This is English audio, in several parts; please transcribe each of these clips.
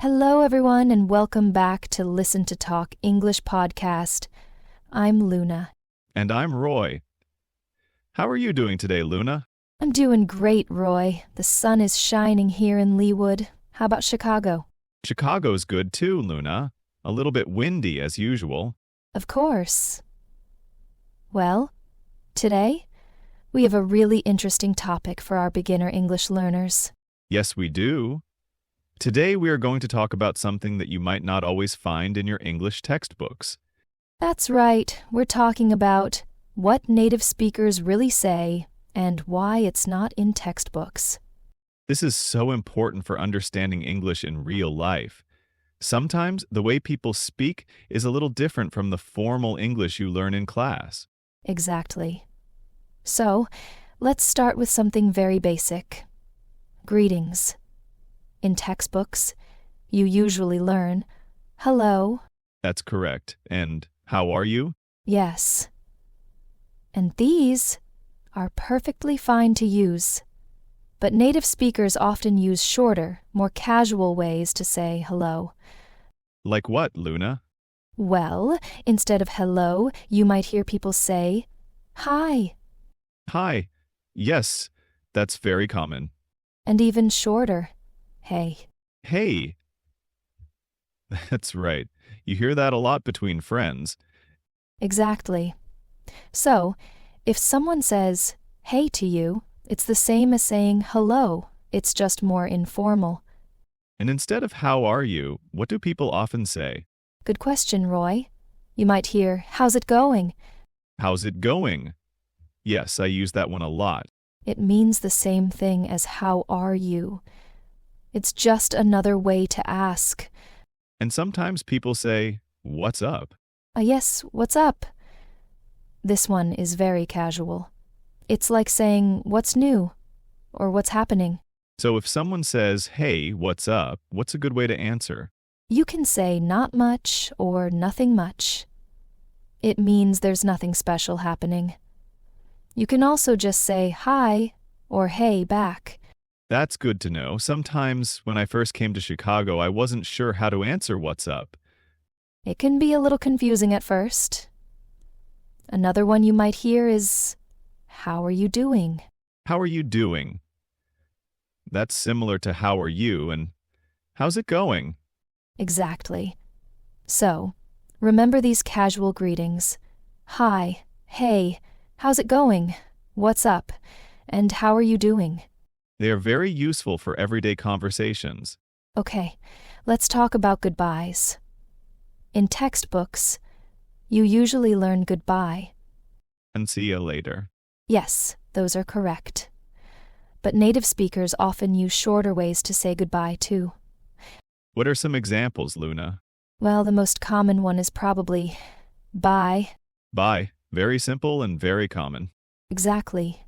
Hello, everyone, and welcome back to Listen to Talk English podcast. I'm Luna. And I'm Roy. How are you doing today, Luna? I'm doing great, Roy. The sun is shining here in Leawood. How about Chicago? Chicago's good too, Luna. A little bit windy as usual. Of course. Well, today we have a really interesting topic for our beginner English learners. Yes, we do. Today we are going to talk about something that you might not always find in your English textbooks. That's right. We're talking about what native speakers really say and why it's not in textbooks. This is so important for understanding English in real life. Sometimes the way people speak is a little different from the formal English you learn in class. Exactly. So, let's start with something very basic. Greetings. In textbooks, you usually learn, hello. That's correct. And how are you? Yes. And these are perfectly fine to use. But native speakers often use shorter, more casual ways to say hello. Like what, Luna? Well, instead of hello, you might hear people say, hi. Hi. Yes, that's very common. And even shorter, hey. Hey. That's right. You hear that a lot between friends. Exactly. So, if someone says, hey to you, it's the same as saying hello. It's just more informal. And instead of how are you, what do people often say? Good question, Roy. You might hear, how's it going? How's it going? Yes, I use that one a lot. It means the same thing as how are you. It's just another way to ask. And sometimes people say, what's up? Yes, what's up? This one is very casual. It's like saying, what's new? Or what's happening? So if someone says, hey, what's up? What's a good way to answer? You can say not much or nothing much. It means there's nothing special happening. You can also just say hi or hey back. That's good to know. Sometimes when I first came to Chicago, I wasn't sure how to answer what's up. It can be a little confusing at first. Another one you might hear is, how are you doing? How are you doing? That's similar to how are you and how's it going? Exactly. So, remember these casual greetings. Hi, hey, how's it going? What's up? And how are you doing? They are very useful for everyday conversations. Okay, let's talk about goodbyes. In textbooks, you usually learn goodbye. And see you later. Yes, those are correct. But native speakers often use shorter ways to say goodbye, too. What are some examples, Luna? Well, the most common one is probably bye. Bye. Very simple and very common. Exactly.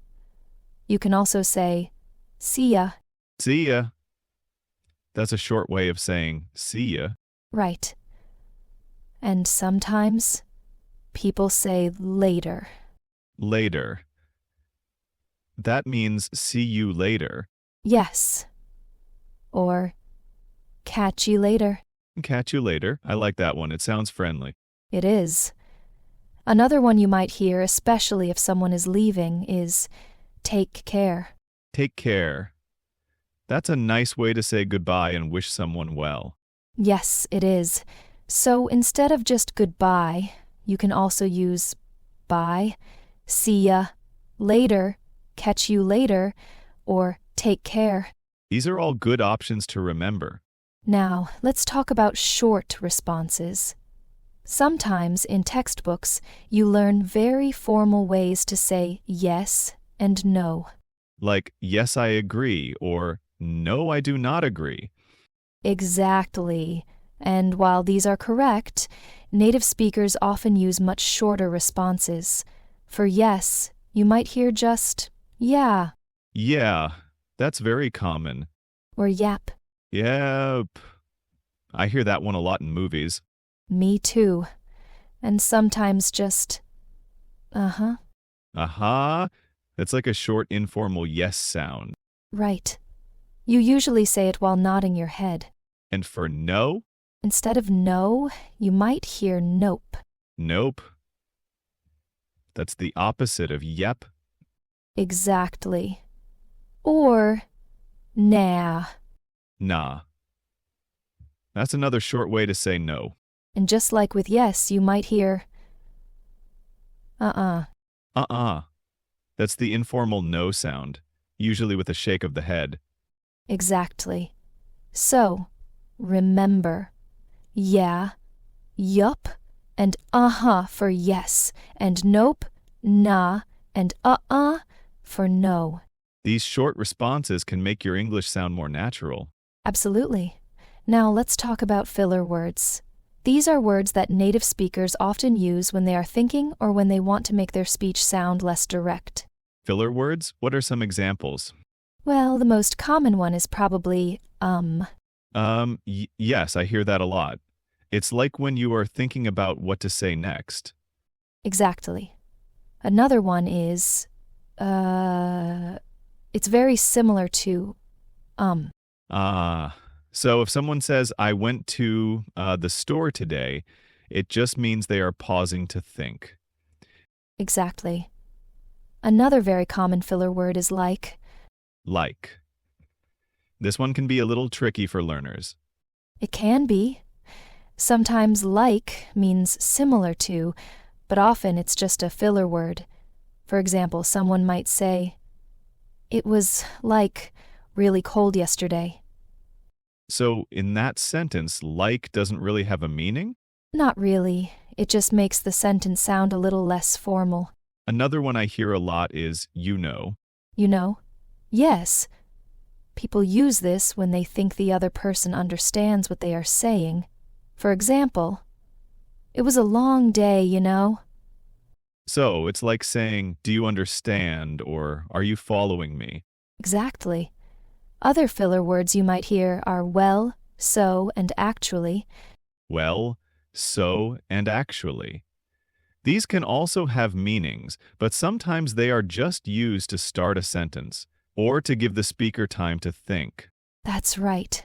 You can also say see ya. See ya. That's a short way of saying see ya. Right. And sometimes people say later. Later. That means see you later. Yes. Or catch you later. Catch you later. I like that one. It sounds friendly. It is. Another one you might hear, especially if someone is leaving, is take care. Take care. That's a nice way to say goodbye and wish someone well. Yes, it is. So instead of just goodbye, you can also use bye, see ya, later, catch you later, or take care. These are all good options to remember. Now, let's talk about short responses. Sometimes in textbooks, you learn very formal ways to say yes and no. Like, yes, I agree, or no, I do not agree. Exactly. And while these are correct, native speakers often use much shorter responses. For yes, you might hear just yeah Yeah, that's very common. or yep. Yep. I hear that one a lot in movies. Me too. And sometimes just uh-huh. Aha. It's like a short, informal yes sound. Right. You usually say it while nodding your head. And for no? Instead of no, you might hear nope. Nope. That's the opposite of yep. Exactly. Or nah. Nah. That's another short way to say no. And just like with yes, you might hear uh-uh. Uh-uh. That's the informal no sound, usually with a shake of the head. Exactly. So, remember, yeah, yup, and uh-huh for yes, and nope, nah, and uh-uh for no. These short responses can make your English sound more natural. Absolutely. Now let's talk about filler words. These are words that native speakers often use when they are thinking or when they want to make their speech sound less direct. Filler words? What are some examples? Well, the most common one is probably Yes, I hear that a lot. It's like when you are thinking about what to say next. Exactly. Another one is, it's very similar to, So if someone says, I went to the store today, it just means they are pausing to think. Exactly. Another very common filler word is like. Like. This one can be a little tricky for learners. It can be. Sometimes like means similar to, but often it's just a filler word. For example, someone might say, it was like really cold yesterday. So in that sentence, like doesn't really have a meaning? Not really. It just makes the sentence sound a little less formal. Another one I hear a lot is you know. You know? Yes. People use this when they think the other person understands what they are saying. For example, it was a long day, you know? So it's like saying, do you understand, or are you following me? Exactly. Other filler words you might hear are well, so, and actually. Well, so, and actually. These can also have meanings, but sometimes they are just used to start a sentence, or to give the speaker time to think. That's right.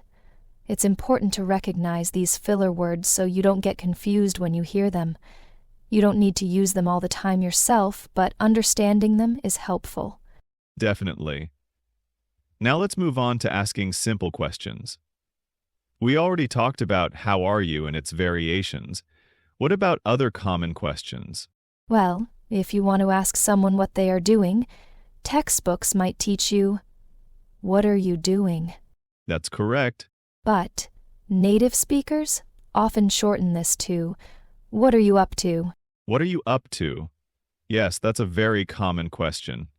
It's important to recognize these filler words so you don't get confused when you hear them. You don't need to use them all the time yourself, but understanding them is helpful. Definitely. Now let's move on to asking simple questions. We already talked about how are you and its variations. What about other common questions? Well, if you want to ask someone what they are doing, textbooks might teach you, what are you doing? That's correct. But native speakers often shorten this to, what are you up to? What are you up to? Yes, that's a very common question.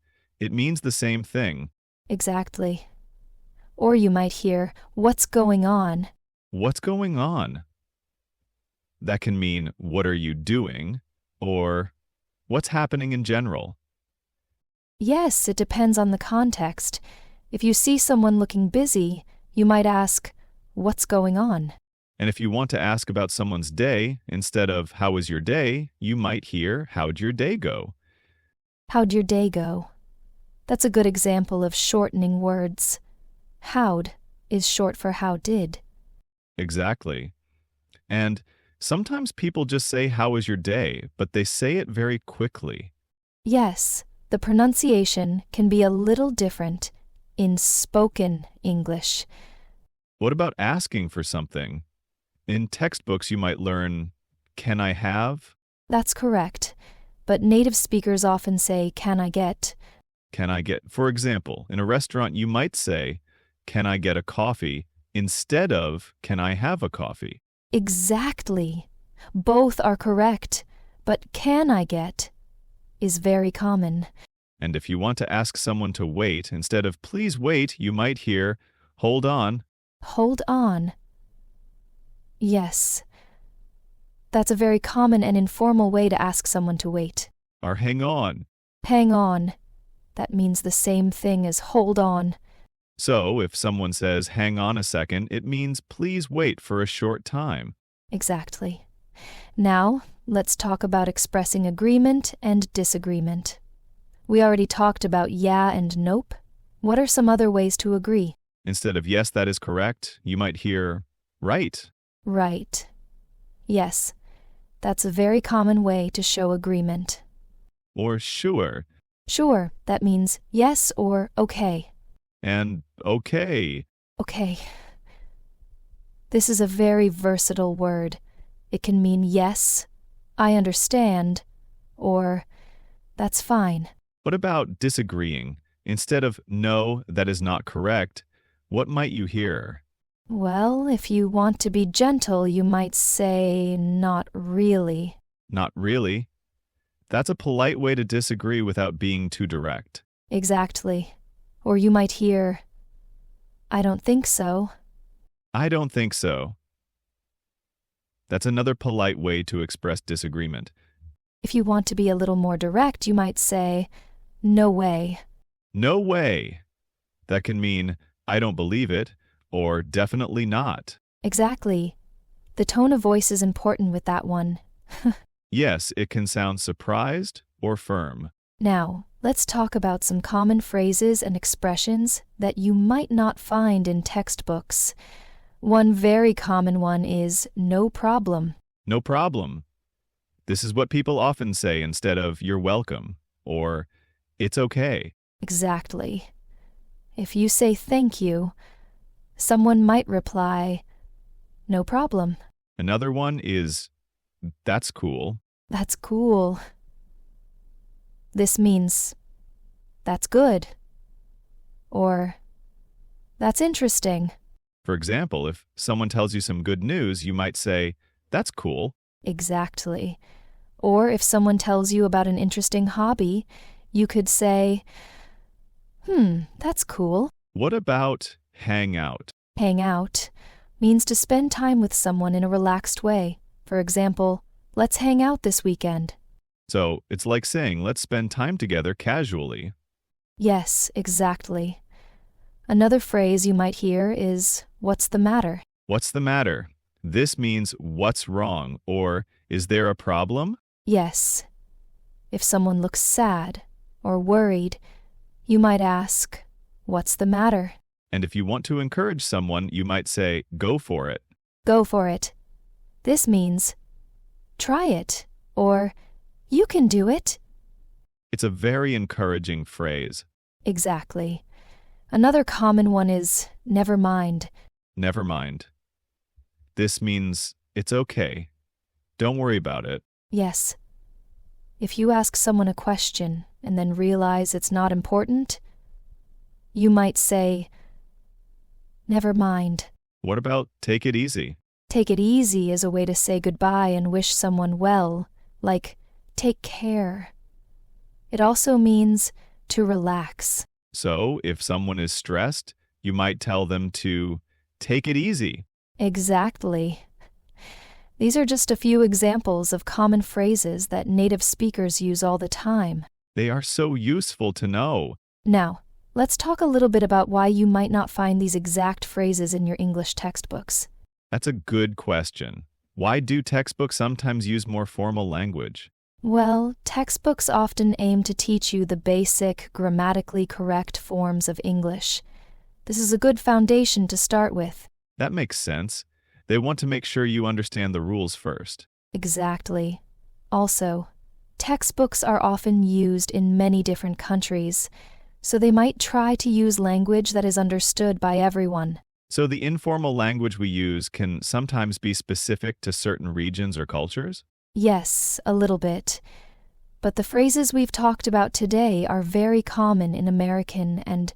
It means the same thing. Exactly. Or you might hear, what's going on? What's going on? That can mean, what are you doing? Or, what's happening in general? Yes, it depends on the context. If you see someone looking busy, you might ask, what's going on? And if you want to ask about someone's day, instead of, how was your day, you might hear, how'd your day go? How'd your day go? That's a good example of shortening words. How'd is short for how did. Exactly. And sometimes people just say, how was your day, but they say it very quickly. Yes, the pronunciation can be a little different in spoken English. What about asking for something? In textbooks, you might learn, can I have? That's correct, but native speakers often say, can I get? Can I get? For example, in a restaurant, you might say, can I get a coffee? Instead of, can I have a coffee? Exactly. Both are correct, but can I get is very common. And if you want to ask someone to wait, instead of please wait, you might hear, hold on. Hold on. Yes. That's a very common and informal way to ask someone to wait. Or hang on. Hang on. That means the same thing as hold on. So, if someone says, hang on a second, it means please wait for a short time. Exactly. Now, let's talk about expressing agreement and disagreement. We already talked about yeah and nope. What are some other ways to agree? Instead of yes, that is correct, you might hear, Right. Right. Yes, that's a very common way to show agreement. Or sure. Sure, that means yes or okay. And okay. Okay. This is a very versatile word. It can mean yes, I understand, or that's fine. What about disagreeing? Instead of no, that is not correct, what might you hear? Well, if you want to be gentle, you might say not really. Not really. That's a polite way to disagree without being too direct. Exactly. Or you might hear, I don't think so. I don't think so. That's another polite way to express disagreement. If you want to be a little more direct, you might say, no way. No way. That can mean, I don't believe it, or definitely not. Exactly. The tone of voice is important with that one. Yes, it can sound surprised or firm. Now, let's talk about some common phrases and expressions that you might not find in textbooks. One very common one is no problem. No problem. This is what people often say instead of you're welcome or it's okay. Exactly. If you say thank you, someone might reply, no problem. Another one is that's cool. That's cool. This means that's good. Or that's interesting. For example, if someone tells you some good news, you might say, that's cool. Exactly. Or if someone tells you about an interesting hobby, you could say, that's cool. What about hang out? Hang out means to spend time with someone in a relaxed way. For example, let's hang out this weekend. So it's like saying, let's spend time together casually. Yes, exactly. Another phrase you might hear is, what's the matter? What's the matter? This means what's wrong or is there a problem? Yes. If someone looks sad or worried, you might ask, what's the matter? And if you want to encourage someone, you might say, go for it. Go for it. This means, try it, or you can do it. It's a very encouraging phrase. Exactly. Another common one is, never mind. Never mind. This means it's okay. Don't worry about it. Yes. If you ask someone a question and then realize it's not important, you might say, never mind. What about take it easy? Take it easy is a way to say goodbye and wish someone well, like take care. It also means to relax. So, if someone is stressed, you might tell them to take it easy. Exactly. These are just a few examples of common phrases that native speakers use all the time. They are so useful to know. Now, let's talk a little bit about why you might not find these exact phrases in your English textbooks. That's a good question. Why do textbooks sometimes use more formal language? Well, textbooks often aim to teach you the basic, grammatically correct forms of English. This is a good foundation to start with. That makes sense. They want to make sure you understand the rules first. Exactly. Also, textbooks are often used in many different countries, so they might try to use language that is understood by everyone. So the informal language we use can sometimes be specific to certain regions or cultures? Yes, a little bit. But the phrases we've talked about today are very common in American and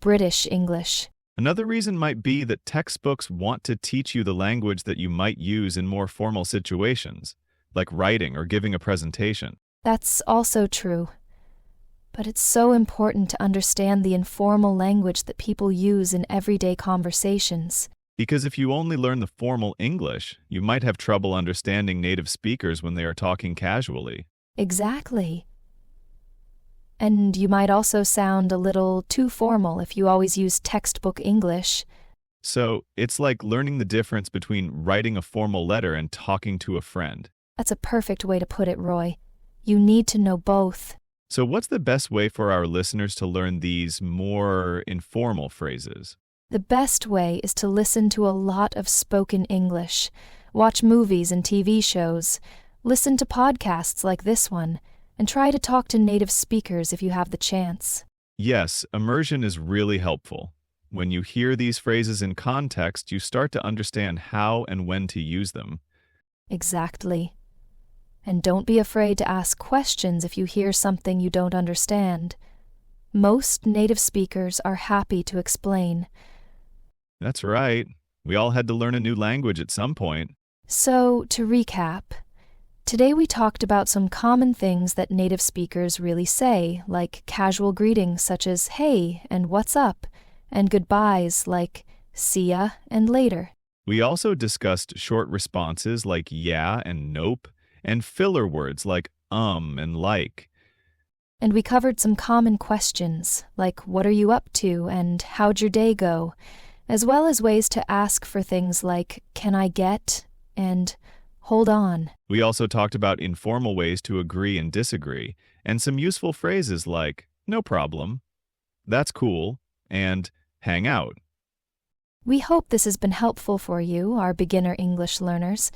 British English. Another reason might be that textbooks want to teach you the language that you might use in more formal situations, like writing or giving a presentation. That's also true. But it's so important to understand the informal language that people use in everyday conversations. Because if you only learn the formal English, you might have trouble understanding native speakers when they are talking casually. Exactly. And you might also sound a little too formal if you always use textbook English. So it's like learning the difference between writing a formal letter and talking to a friend. That's a perfect way to put it, Roy. You need to know both. So what's the best way for our listeners to learn these more informal phrases? The best way is to listen to a lot of spoken English, watch movies and TV shows, listen to podcasts like this one, and try to talk to native speakers if you have the chance. Yes, immersion is really helpful. When you hear these phrases in context, you start to understand how and when to use them. Exactly. And don't be afraid to ask questions if you hear something you don't understand. Most native speakers are happy to explain. That's right. We all had to learn a new language at some point. So, to recap, today we talked about some common things that native speakers really say, like casual greetings such as hey and what's up, and goodbyes like see ya and later. We also discussed short responses like yeah and nope, and filler words like and like. And we covered some common questions, like what are you up to and how'd your day go, as well as ways to ask for things like can I get and hold on. We also talked about informal ways to agree and disagree, and some useful phrases like no problem, that's cool, and hang out. We hope this has been helpful for you, our beginner English learners.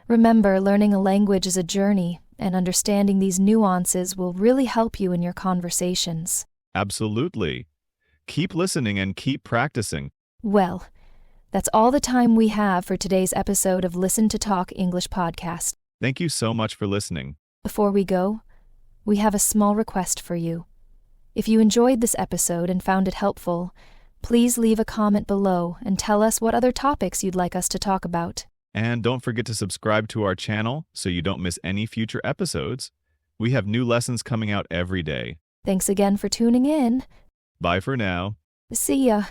Remember, learning a language is a journey, and understanding these nuances will really help you in your conversations. Absolutely. Keep listening and keep practicing. Well, that's all the time we have for today's episode of Listen to Talk English podcast. Thank you so much for listening. Before we go, we have a small request for you. If you enjoyed this episode and found it helpful, please leave a comment below and tell us what other topics you'd like us to talk about. And don't forget to subscribe to our channel so you don't miss any future episodes. We have new lessons coming out every day. Thanks again for tuning in. Bye for now. See ya.